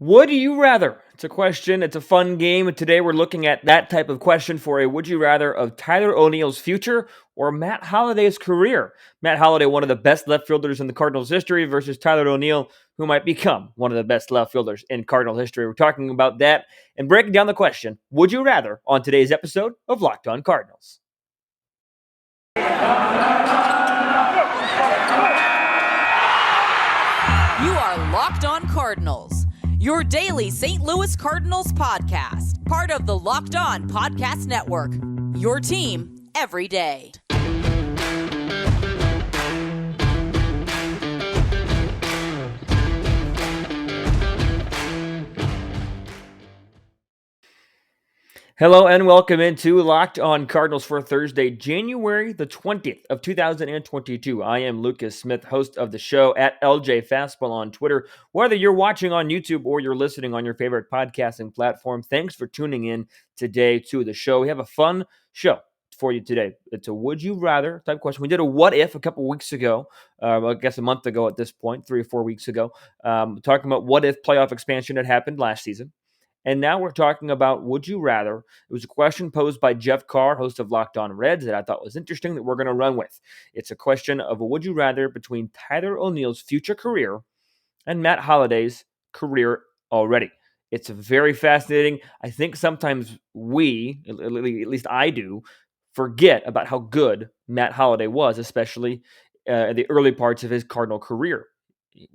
Would you rather? It's a question. It's a fun game. And today we're looking at that type of question for a would you rather of Tyler O'Neill's future or Matt Holliday's career. Matt Holliday, one of the best left fielders in the Cardinals history, versus Tyler O'Neill, who might become one of the best left fielders in Cardinal history. We're talking about that and breaking down the question, would you rather, on today's episode of Locked On Cardinals. You are Locked On Cardinals, your daily St. Louis Cardinals podcast, part of the Locked On Podcast Network, your team every day. Hello and welcome into Locked On Cardinals for Thursday, January the 20th of 2022. I am Lucas Smith, host of the show at LJ Fastball on Twitter. Whether you're watching on YouTube or you're listening on your favorite podcasting platform, thanks for tuning in today to the show. We have a fun show for you today. It's a would you rather type question. We did a what if a couple weeks ago, I guess a month ago at this point, 3 or 4 weeks ago, talking about what if playoff expansion had happened last season. And now we're talking about would you rather. It was a question posed by Jeff Carr, host of Locked On Reds, that I thought was interesting that we're going to run with. It's a question of a would you rather between Tyler O'Neill's future career and Matt Holliday's career already. It's very fascinating. I think sometimes we, at least I do, forget about how good Matt Holliday was, especially in the early parts of his Cardinal career.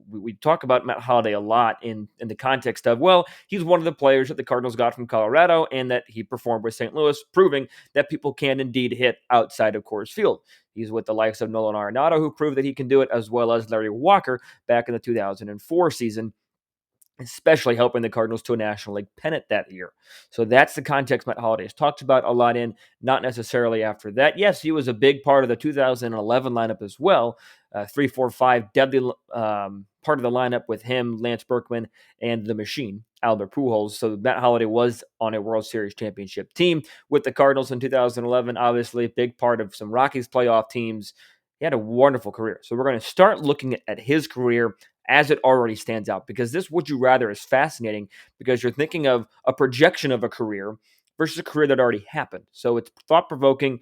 We talk about Matt Holliday a lot in the context of, well, he's one of the players that the Cardinals got from Colorado and that he performed with St. Louis, proving that people can indeed hit outside of Coors Field. He's with the likes of Nolan Arenado, who proved that he can do it, as well as Larry Walker back in the 2004 season, especially helping the Cardinals to a National League pennant that year. So that's the context Matt Holliday has talked about a lot in, not necessarily after that. Yes, he was a big part of the 2011 lineup as well. 3-4-5, deadly part of the lineup with him, Lance Berkman, and the machine, Albert Pujols. So Matt Holliday was on a World Series championship team with the Cardinals in 2011, obviously a big part of some Rockies playoff teams. He had a wonderful career. So we're going to start looking at his career as it already stands out, because this would you rather is fascinating because you're thinking of a projection of a career versus a career that already happened. So it's thought-provoking.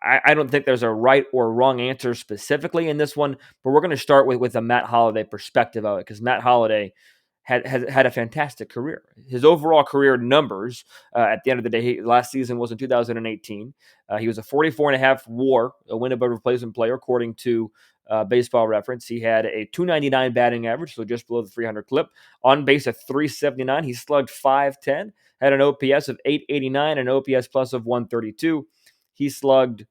I don't think there's a right or wrong answer specifically in this one, but we're going to start with a Matt Holliday perspective of it, because Matt Holliday had a fantastic career. His overall career numbers at the end of the day, last season was in 2018. He was a 44.5 WAR, a win above replacement player, according to Baseball Reference. He had a 299 batting average, so just below the 300 clip. On base at 379. He slugged 510, had an OPS of 889, and an OPS plus of 132. He slugged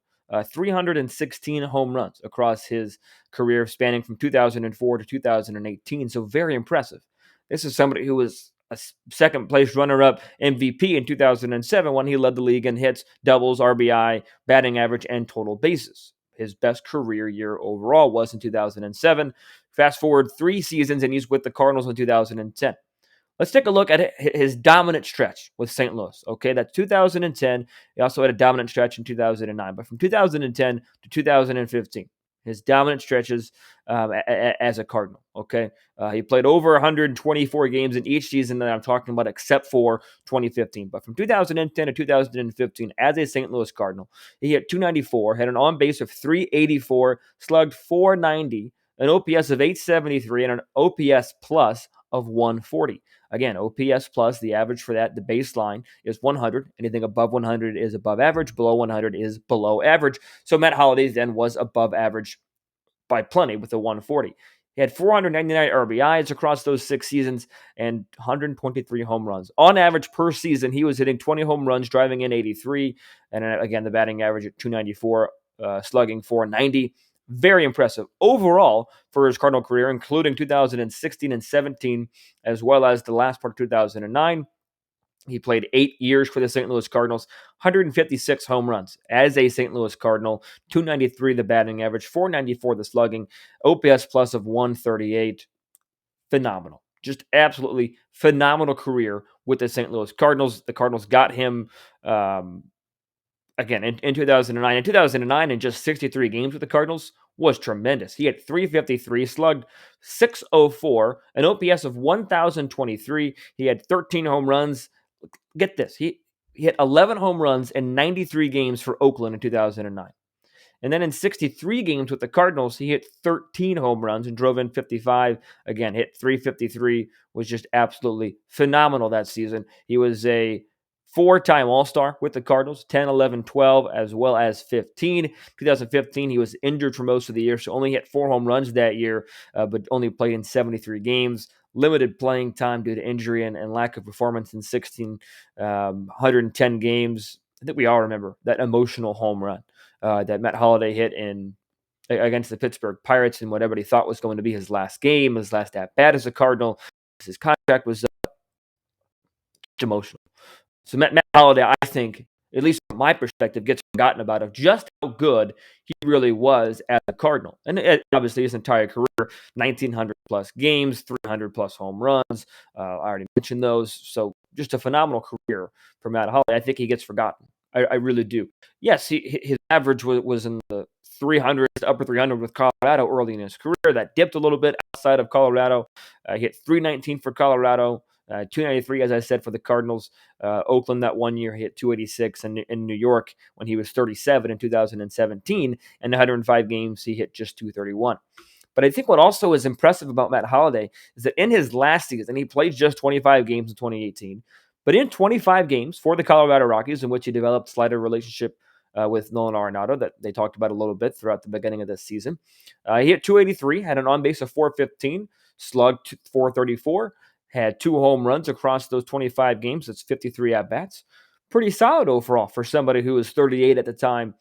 316 home runs across his career, spanning from 2004 to 2018. So very impressive. This is somebody who was a second-place runner-up MVP in 2007 when he led the league in hits, doubles, RBI, batting average, and total bases. His best career year overall was in 2007. Fast forward 3 seasons, and he's with the Cardinals in 2010. Let's take a look at his dominant stretch with St. Louis. Okay, that's 2010. He also had a dominant stretch in 2009. But from 2010 to 2015, his dominant stretches as a Cardinal. Okay, he played over 124 games in each season that I'm talking about, except for 2015. But from 2010 to 2015, as a St. Louis Cardinal, he hit 294, had an on base of 384, slugged 490, an OPS of 873, and an OPS plus of 140. Again, OPS plus, the average for that, the baseline is 100. Anything above 100 is above average. Below 100 is below average. So Matt Holliday then was above average by plenty with the 140. He had 499 RBIs across those 6 seasons and 123 home runs. On average per season, he was hitting 20 home runs, driving in 83. And again, the batting average at 294, slugging 490. Very impressive overall for his Cardinal career, including 2016 and 17, as well as the last part of 2009. He played 8 years for the St. Louis Cardinals, 156 home runs as a St. Louis Cardinal, 293 the batting average, 494 the slugging, OPS plus of 138. Phenomenal. Just absolutely phenomenal career with the St. Louis Cardinals. The Cardinals got him again in 2009. In 2009, in just 63 games with the Cardinals, was tremendous. He had 353, slugged 604, an OPS of 1,023. He had 13 home runs. Get this, he hit 11 home runs in 93 games for Oakland in 2009. And then in 63 games with the Cardinals, he hit 13 home runs and drove in 55. Again, hit 353, was just absolutely phenomenal that season. He was a four-time All-Star with the Cardinals, 10, 11, 12, as well as 15. 2015, he was injured for most of the year, so only hit 4 home runs that year, but only played in 73 games. Limited playing time due to injury and lack of performance in 110 games. I think we all remember that emotional home run that Matt Holliday hit against the Pittsburgh Pirates in what everybody thought was going to be his last game, his last at-bat as a Cardinal. His contract was emotional. So Matt Holliday, I think, at least from my perspective, gets forgotten about of just how good he really was as a Cardinal. And obviously his entire career, 1,900 plus games, 300 plus home runs. I already mentioned those. So just a phenomenal career for Matt Holliday. I think he gets forgotten. I really do. Yes, his average was in the 300s, upper 300 with Colorado early in his career. That dipped a little bit outside of Colorado. He hit 319 for Colorado. 293, as I said, for the Cardinals. Oakland that one year, he hit 286. And in New York, when he was 37 in 2017, and 105 games, he hit just 231. But I think what also is impressive about Matt Holliday is that in his last season, he played just 25 games in 2018. But in 25 games for the Colorado Rockies, in which he developed slighter relationship with Nolan Arenado that they talked about a little bit throughout the beginning of this season, he hit 283, had an on-base of 415, slugged 434, had 2 home runs across those 25 games. That's 53 at-bats. Pretty solid overall for somebody who was 38 at the time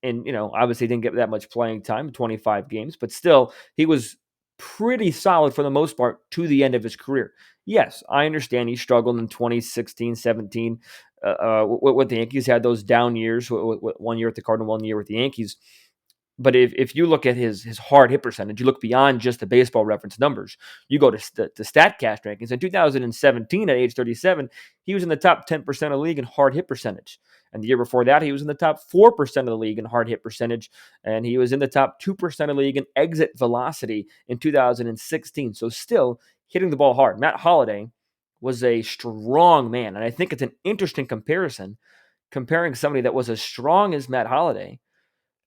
and, obviously didn't get that much playing time, 25 games, but still, he was pretty solid for the most part to the end of his career. Yes, I understand he struggled in 2016, 17 with the Yankees, had those down years, 1 year at the Cardinal, 1 year with the Yankees. But if you look at his hard hit percentage, you look beyond just the baseball reference numbers. You go to StatCast rankings. In 2017, at age 37, he was in the top 10% of the league in hard hit percentage. And the year before that, he was in the top 4% of the league in hard hit percentage. And he was in the top 2% of the league in exit velocity in 2016. So still hitting the ball hard. Matt Holliday was a strong man. And I think it's an interesting comparison, comparing somebody that was as strong as Matt Holliday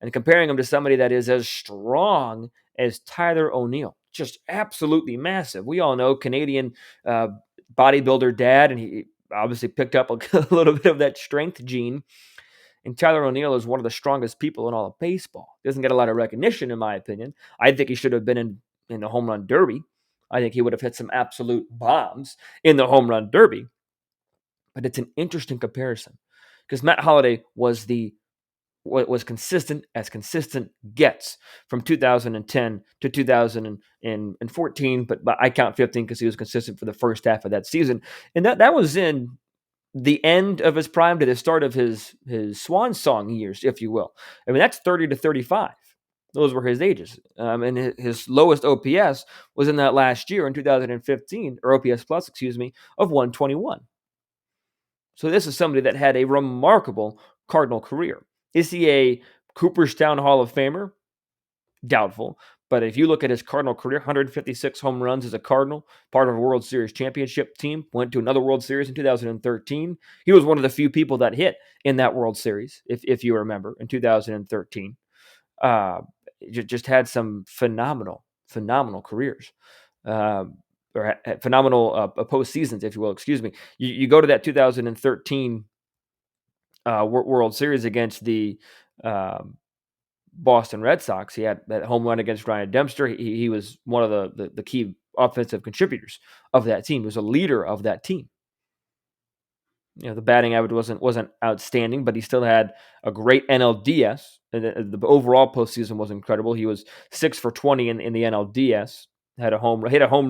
and comparing him to somebody that is as strong as Tyler O'Neill. Just absolutely massive. We all know Canadian bodybuilder dad, and he obviously picked up a little bit of that strength gene. And Tyler O'Neill is one of the strongest people in all of baseball. Doesn't get a lot of recognition, in my opinion. I think he should have been in the home run derby. I think he would have hit some absolute bombs in the home run derby. But it's an interesting comparison because Matt Holliday was consistent as consistent gets from 2010 to 2014, but I count 15 because he was consistent for the first half of that season. And that was in the end of his prime to the start of his swan song years, if you will. I mean, that's 30 to 35. Those were his ages. And his lowest OPS was in that last year in 2015, or OPS plus, of 121. So this is somebody that had a remarkable Cardinal career. Is he a Cooperstown Hall of Famer? Doubtful. But if you look at his Cardinal career, 156 home runs as a Cardinal, part of a World Series championship team, went to another World Series in 2013. He was one of the few people that hit in that World Series, if you remember, in 2013. Just had some phenomenal careers. Or phenomenal postseasons, if you will. You go to that 2013 World Series against the Boston Red Sox. He had that home run against Ryan Dempster. He was one of the key offensive contributors of that team. He was a leader of that team. The batting average wasn't outstanding, but he still had a great NLDS. The overall postseason was incredible. He was 6 for 20 in the NLDS. Hit a home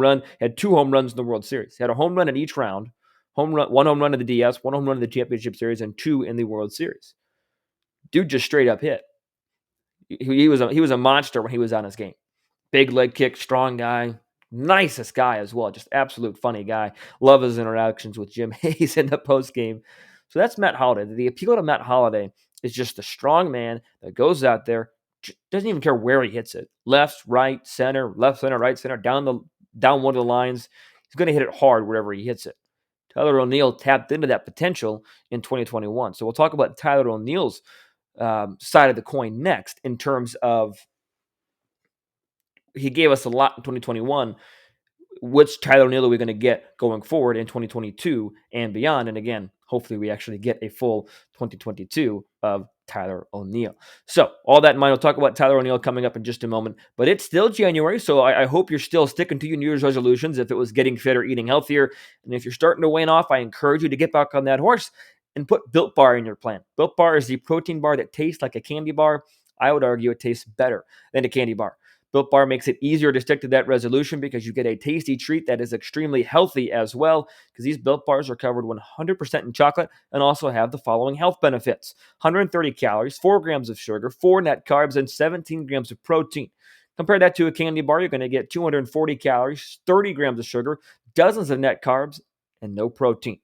run, had 2 home runs in the World Series. He had a home run in each round. One home run in the DS, 1 home run in the Championship Series, and 2 in the World Series. Dude just straight up hit. He was a monster when he was on his game. Big leg kick, strong guy, nicest guy as well. Just absolute funny guy. Love his interactions with Jim Hayes in the post game. So that's Matt Holliday. The appeal to Matt Holliday is just a strong man that goes out there, doesn't even care where he hits it. Left, center, right, center, down one of the lines. He's going to hit it hard wherever he hits it. Tyler O'Neill tapped into that potential in 2021. So we'll talk about Tyler O'Neill's side of the coin next in terms of he gave us a lot in 2021. Which Tyler O'Neill are we going to get going forward in 2022 and beyond? And again, hopefully we actually get a full 2022 of Tyler O'Neill. So all that in mind, we'll talk about Tyler O'Neill coming up in just a moment. But it's still January, so I hope you're still sticking to your New Year's resolutions if it was getting fit or eating healthier. And if you're starting to wane off, I encourage you to get back on that horse and put Built Bar in your plan. Built Bar is the protein bar that tastes like a candy bar. I would argue it tastes better than a candy bar. Built Bar makes it easier to stick to that resolution because you get a tasty treat that is extremely healthy as well, because these Built Bars are covered 100% in chocolate and also have the following health benefits: 130 calories, 4 grams of sugar, 4 net carbs, and 17 grams of protein. Compare that to a candy bar, you're going to get 240 calories, 30 grams of sugar, dozens of net carbs, and no protein.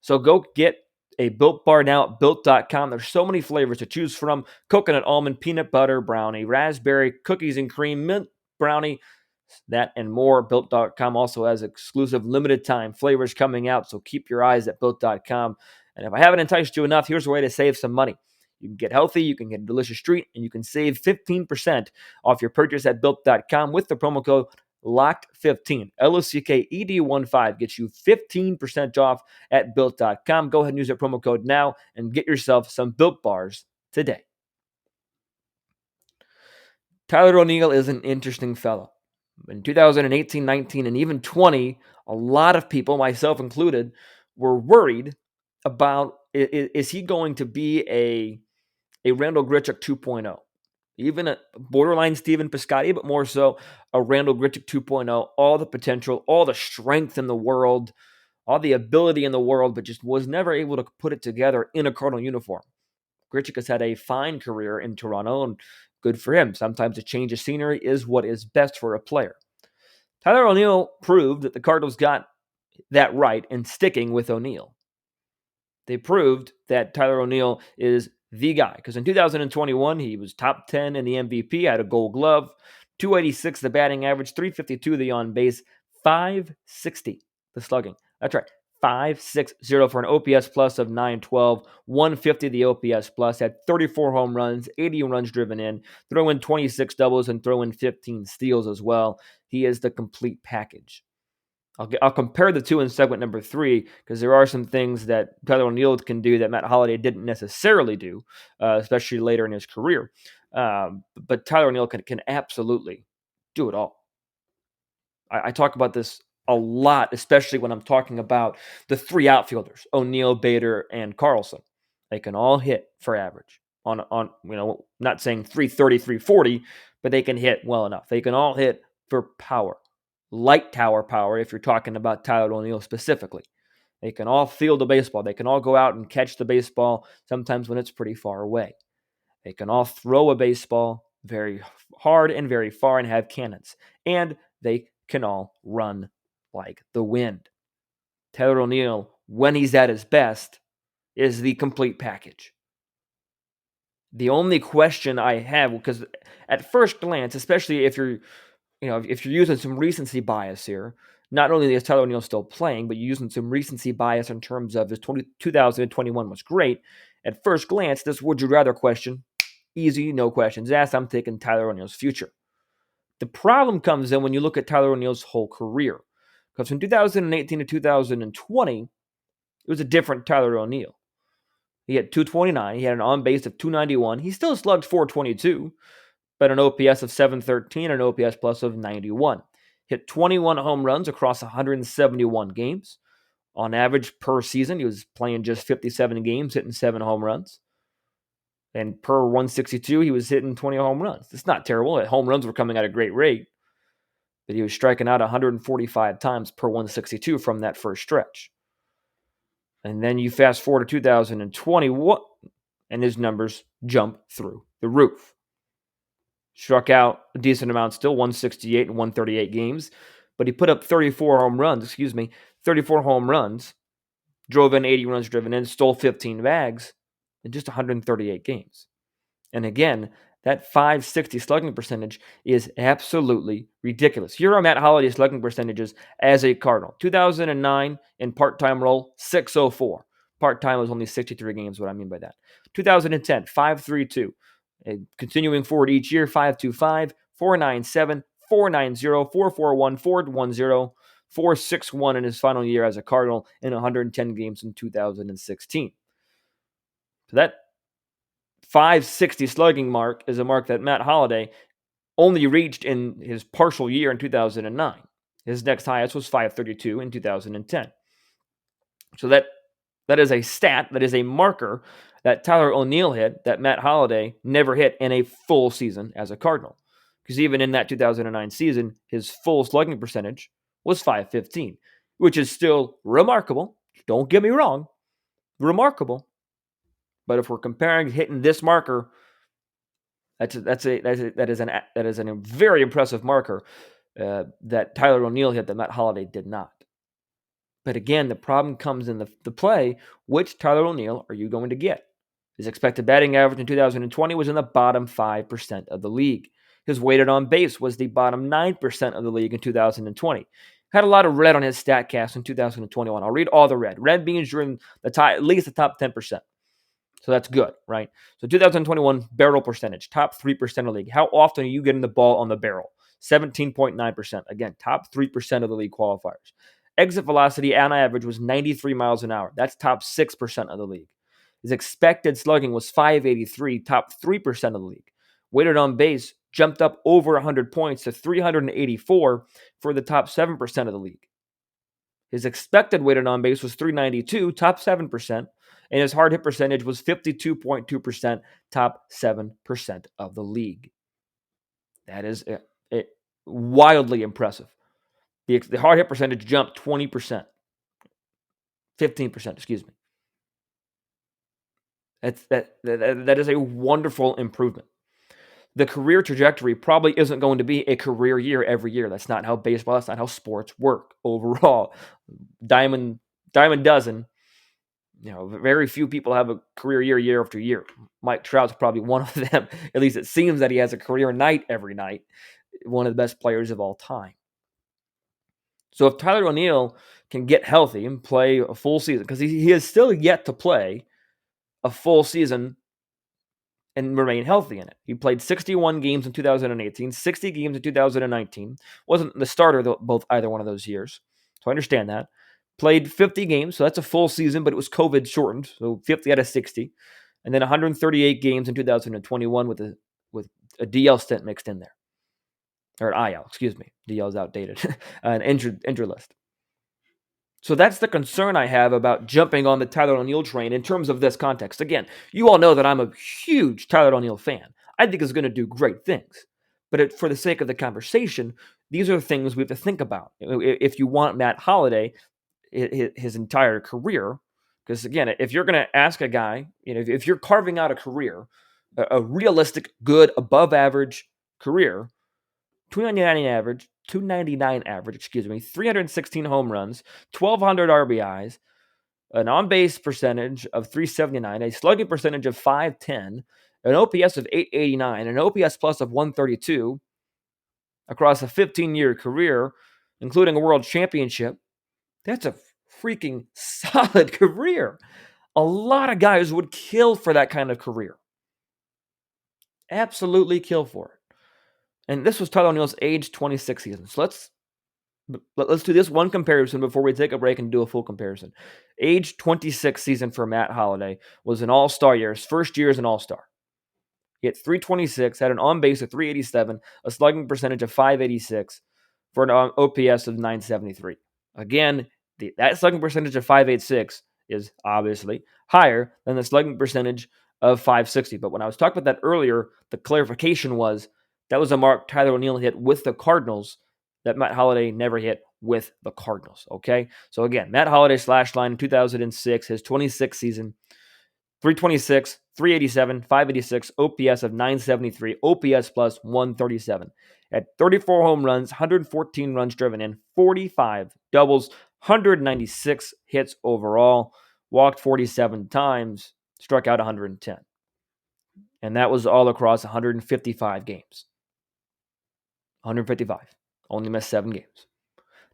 So go get a Built Bar now at Built.com. There's so many flavors to choose from: coconut, almond, peanut butter, brownie, raspberry, cookies and cream, mint brownie, that and more. Built.com also has exclusive limited time flavors coming out, so keep your eyes at Built.com. And if I haven't enticed you enough, here's a way to save some money. You can get healthy, you can get a delicious treat, and you can save 15% off your purchase at Built.com with the promo code LOCKED15. LOCKED15 gets you 15% off at Built.com. Go ahead and use that promo code now and get yourself some Built Bars today. Tyler O'Neill is an interesting fellow. In 2018, 19, and even 20, a lot of people, myself included, were worried about, is he going to be a Randall Grichuk 2.0? Even a borderline Steven Piscotty, but more so a Randall Grichuk 2.0, all the potential, all the strength in the world, all the ability in the world, but just was never able to put it together in a Cardinal uniform. Grichuk has had a fine career in Toronto, and good for him. Sometimes a change of scenery is what is best for a player. Tyler O'Neill proved that the Cardinals got that right in sticking with O'Neill. They proved that Tyler O'Neill is the guy, because in 2021, he was top 10 in the MVP, had a Gold Glove, 286 the batting average, 352 the on base, 560 the slugging. That's right, 560 for an OPS plus of 912, 150 the OPS plus, had 34 home runs, 80 runs driven in, throw in 26 doubles, and throw in 15 steals as well. He is the complete package. I'll compare the two in segment number 3, because there are some things that Tyler O'Neill can do that Matt Holliday didn't necessarily do, especially later in his career. But Tyler O'Neill can absolutely do it all. I talk about this a lot, especially when I'm talking about the 3 outfielders, O'Neill, Bader, and Carlson. They can all hit for average. On not saying 330, 340, but they can hit well enough. They can all hit for power. Light tower power, if you're talking about Tyler O'Neill specifically. They can all field a baseball. They can all go out and catch the baseball, sometimes when it's pretty far away. They can all throw a baseball very hard and very far and have cannons. And they can all run like the wind. Tyler O'Neill, when he's at his best, is the complete package. The only question I have, because at first glance, especially if you're using some recency bias here, not only is Tyler O'Neill still playing, but you're using some recency bias in terms of his 2021 was great. At first glance, this would you rather question, easy, no questions asked. I'm taking Tyler O'Neill's future. The problem comes in when you look at Tyler O'Neill's whole career. Because from 2018 to 2020, it was a different Tyler O'Neill. He had 229. He had an on-base of 291. He still slugged 422. But an OPS of 713 and an OPS plus of 91. Hit 21 home runs across 171 games. On average per season, he was playing just 57 games, hitting 7 home runs. And per 162, he was hitting 20 home runs. It's not terrible. Home runs were coming at a great rate. But he was striking out 145 times per 162 from that first stretch. And then you fast forward to 2020, and his numbers jump through the roof. Struck out a decent amount still, 168 and 138 games. But he put up 34 home runs, drove in 80 runs driven in, stole 15 bags in just 138 games. And again, That .560 slugging percentage is absolutely ridiculous. Here are Matt Holliday's slugging percentages as a Cardinal. 2009 in part-time role, .604. Part-time was only 63 games, what I mean by that. 2010, .532. Continuing forward each year, .525, .497, .490, .441, .410, .461 in his final year as a Cardinal in 110 games in 2016. So that .560 slugging mark is a mark that Matt Holliday only reached in his partial year in 2009. His next highest was .532 in 2010. So that is a stat, that is a marker that Tyler O'Neill hit that Matt Holliday never hit in a full season as a Cardinal. Because even in that 2009 season, his full slugging percentage was .515, which is still remarkable. Don't get me wrong, remarkable. But if we're comparing hitting this marker, that is a very impressive marker that Tyler O'Neill hit that Matt Holliday did not. But again, the problem comes in the play. Which Tyler O'Neill are you going to get? His expected batting average in 2020 was in the bottom 5% of the league. His weighted on base was the bottom 9% of the league in 2020. Had a lot of red on his StatCast in 2021. I'll read all the red. Red means you're in at least the top 10%. So that's good, right? So 2021 barrel percentage, top 3% of the league. How often are you getting the ball on the barrel? 17.9%. Again, top 3% of the league qualifiers. Exit velocity on average was 93 miles an hour. That's top 6% of the league. His expected slugging was .583, top 3% of the league. Weighted on base jumped up over 100 points to 384 for the top 7% of the league. His expected weighted on base was .392, top 7%, and his hard hit percentage was 52.2%, top 7% of the league. That is wildly impressive. The hard hit percentage jumped 20%. 15%, excuse me. That is a wonderful improvement. The career trajectory probably isn't going to be a career year every year. That's not how baseball, that's not how sports work overall. Diamond dozen. Very few people have a career year after year. Mike Trout's probably one of them. At least it seems that he has a career night every night. One of the best players of all time. So if Tyler O'Neill can get healthy and play a full season, because he is still yet to play a full season and remain healthy in it. He played 61 games in 2018, 60 games in 2019. Wasn't the starter either one of those years. So I understand that. Played 50 games, so that's a full season, but it was COVID shortened, so 50 out of 60. And then 138 games in 2021 with a DL stint mixed in there. Or an IL, excuse me. DL is outdated. An injured list. So that's the concern I have about jumping on the Tyler O'Neill train in terms of this context. Again, you all know that I'm a huge Tyler O'Neill fan. I think he's going to do great things. But for the sake of the conversation, these are things we have to think about. If you want Matt Holliday, his entire career, because again, if you're going to ask a guy, if you're carving out a career, a realistic, good, above average career, 299 average, 316 home runs, 1,200 RBIs, an on-base percentage of .379, a slugging percentage of .510, an OPS of .889, an OPS plus of .132 across a 15-year career, including a world championship. That's a freaking solid career. A lot of guys would kill for that kind of career. Absolutely kill for it. And this was Tyler O'Neill's age 26 season. So let's do this one comparison before we take a break and do a full comparison. Age 26 season for Matt Holliday was an all-star year. His first year as an all-star. He hit .326, had an on-base of .387, a slugging percentage of .586 for an OPS of .973. Again, that slugging percentage of .586 is obviously higher than the slugging percentage of .560. But when I was talking about that earlier, the clarification was that was a mark Tyler O'Neill hit with the Cardinals that Matt Holliday never hit with the Cardinals, okay? So again, Matt Holliday slash line in 2006, his 26th season, .326, .387, .586, OPS of .973, OPS plus .137. At 34 home runs, 114 runs driven in, 45 doubles, 196 hits overall, walked 47 times, struck out 110. And that was all across 155 games. 155. Only missed 7 games.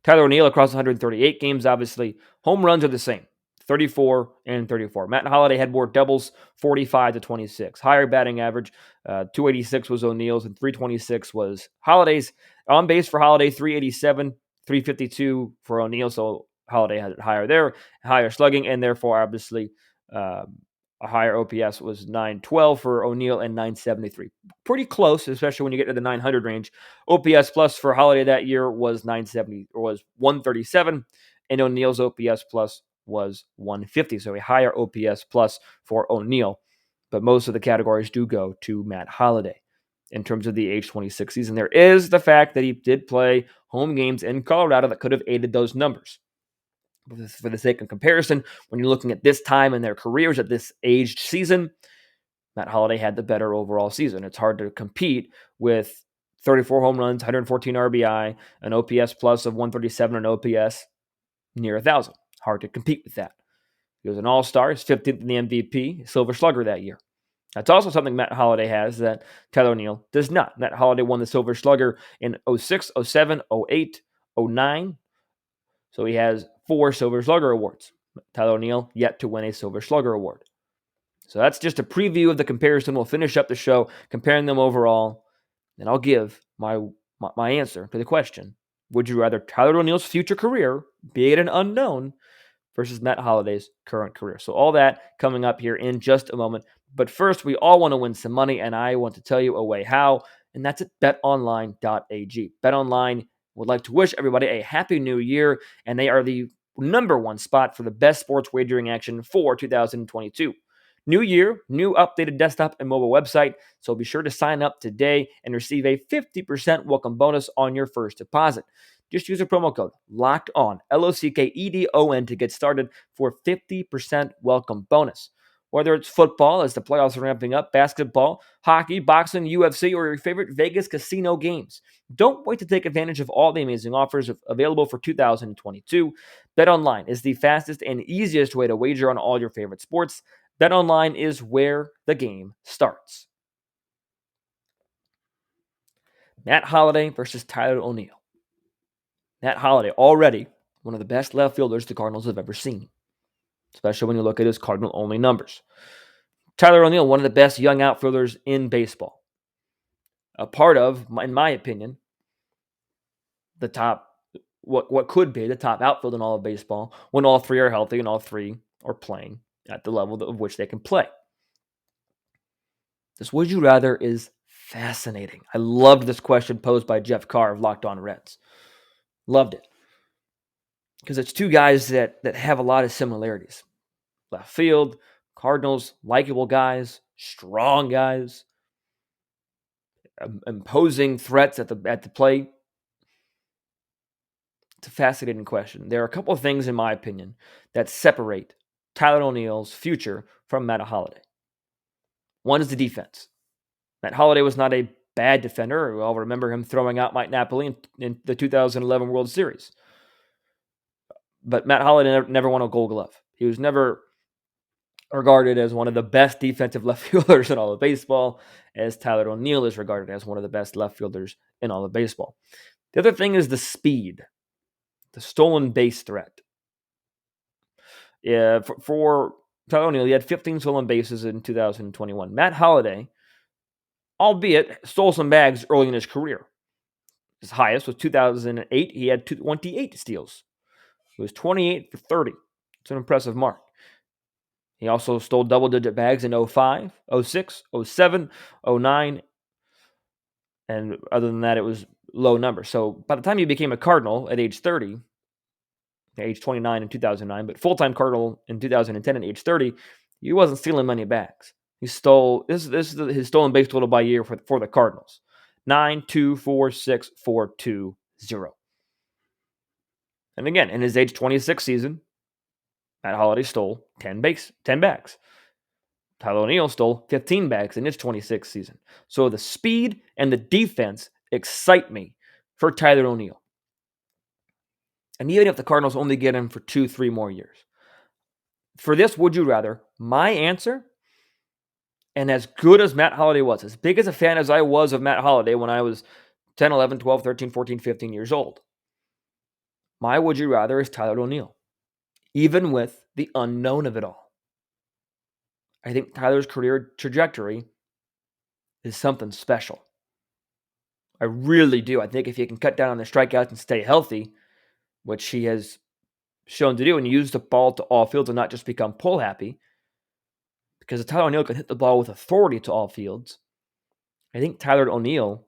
Tyler O'Neill across 138 games, obviously. Home runs are the same, 34 and 34. Matt Holliday had more doubles, 45 to 26. Higher batting average, 286 was O'Neill's and 326 was Holliday's. On base for Holliday, 387, 352 for O'Neill, so Holliday had it higher there, higher slugging, and therefore, obviously, a higher OPS was 912 for O'Neill and 973. Pretty close, especially when you get to the 900 range. OPS plus for Holliday that year was 970 or was 137, and O'Neill's OPS plus was 150. So a higher OPS plus for O'Neill. But most of the categories do go to Matt Holliday in terms of the age 26 season. There is the fact that he did play home games in Colorado that could have aided those numbers. For the sake of comparison, when you're looking at this time in their careers at this aged season, Matt Holliday had the better overall season. It's hard to compete with 34 home runs, 114 RBI, an OPS plus of 137, and OPS near 1,000. Hard to compete with that. He was an all-star. He's 15th in the MVP, Silver Slugger that year. That's also something Matt Holliday has that Tyler O'Neill does not. Matt Holliday won the Silver Slugger in 06, 07, 08, 09. So he has 4 Silver Slugger awards. Tyler O'Neill yet to win a Silver Slugger award. So that's just a preview of the comparison. We'll finish up the show comparing them overall, and I'll give my answer to the question. Would you rather Tyler O'Neill's future career be at an unknown versus Matt Holliday's current career? So all that coming up here in just a moment. But first, we all want to win some money, and I want to tell you a way how, and that's at betonline.ag. BetOnline would like to wish everybody a happy new year, and they are the number one spot for the best sports wagering action for 2022. New year, new updated desktop and mobile website, so be sure to sign up today and receive a 50% welcome bonus on your first deposit. Just use a promo code LOCKEDON, LOCKEDON, to get started for 50% welcome bonus. Whether it's football as the playoffs are ramping up, basketball, hockey, boxing, UFC, or your favorite Vegas casino games, don't wait to take advantage of all the amazing offers available for 2022. BetOnline is the fastest and easiest way to wager on all your favorite sports. BetOnline is where the game starts. Matt Holliday versus Tyler O'Neill. Matt Holliday, already one of the best left fielders the Cardinals have ever seen, especially when you look at his Cardinal-only numbers. Tyler O'Neill, one of the best young outfielders in baseball. A part of, in my opinion, the top, what could be the top outfield in all of baseball when all three are healthy and all three are playing at the level of which they can play. This would you rather is fascinating. I loved this question posed by Jeff Carr of Locked On Reds. Loved it. Because it's two guys that have a lot of similarities. Left field, Cardinals, likable guys, strong guys, imposing threats at the plate. It's a fascinating question. There are a couple of things, in my opinion, that separate Tyler O'Neill's future from Matt Holliday. One is the defense. Matt Holliday was not a bad defender. We all remember him throwing out Mike Napoli in the 2011 World Series. But Matt Holliday never won a Gold Glove. He was never regarded as one of the best defensive left fielders in all of baseball, as Tyler O'Neill is regarded as one of the best left fielders in all of baseball. The other thing is the speed, the stolen base threat. Yeah, for Tyler O'Neill, he had 15 stolen bases in 2021. Matt Holliday, albeit stole some bags early in his career. His highest was 2008. He had 28 steals. He was 28 for 30. It's an impressive mark. He also stole double-digit bags in 05, 06, 07, 09, and other than that, it was low numbers. So by the time he became a Cardinal at age 30, age 29 in 2009, but full-time Cardinal in 2010 at age 30, he wasn't stealing many bags. He stole, this is his stolen base total by year for the Cardinals. 9.246.420. And again, in his age 26 season, Matt Holliday stole 10 bags. Tyler O'Neill stole 15 bags in his 26th season. So the speed and the defense excite me for Tyler O'Neill. And even if the Cardinals only get him for 2-3 more years. For this, would you rather? My answer And as good as Matt Holliday was, as big as a fan as I was of Matt Holliday when I was 10, 11, 12, 13, 14, 15 years old, my would you rather is Tyler O'Neill, even with the unknown of it all. I think Tyler's career trajectory is something special. I really do. I think if he can cut down on the strikeouts and stay healthy, which he has shown to do, and use the ball to all fields and not just become pull happy, because Tyler O'Neill can hit the ball with authority to all fields. I think Tyler O'Neill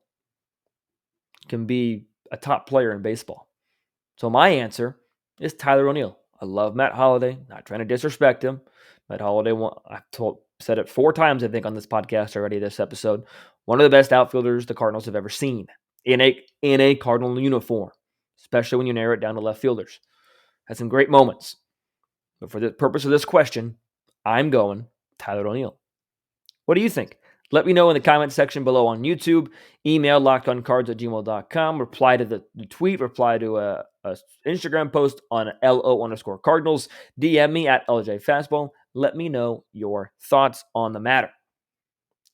can be a top player in baseball. So my answer is Tyler O'Neill. I love Matt Holliday. Not trying to disrespect him. Matt Holliday, said it 4 times, I think, on this podcast already this episode. One of the best outfielders the Cardinals have ever seen in a Cardinal uniform, especially when you narrow it down to left fielders. Had some great moments. But for the purpose of this question, I'm going Tyler O'Neill. What do you think? Let me know in the comment section below on YouTube. Email lockedoncards@gmail.com. Reply to the tweet. Reply to a Instagram post on LO_Cardinals. DM me at LJ Fastball. Let me know your thoughts on the matter.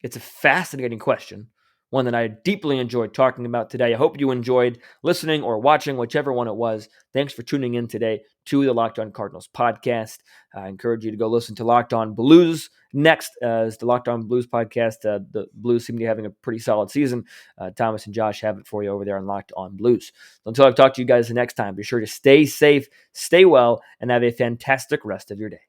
It's a fascinating question, one that I deeply enjoyed talking about today. I hope you enjoyed listening or watching, whichever one it was. Thanks for tuning in today to the Locked On Cardinals podcast. I encourage you to go listen to Locked On Blues next, as the Locked On Blues podcast. The Blues seem to be having a pretty solid season. Thomas and Josh have it for you over there on Locked On Blues. Until I talk to you guys the next time, be sure to stay safe, stay well, and have a fantastic rest of your day.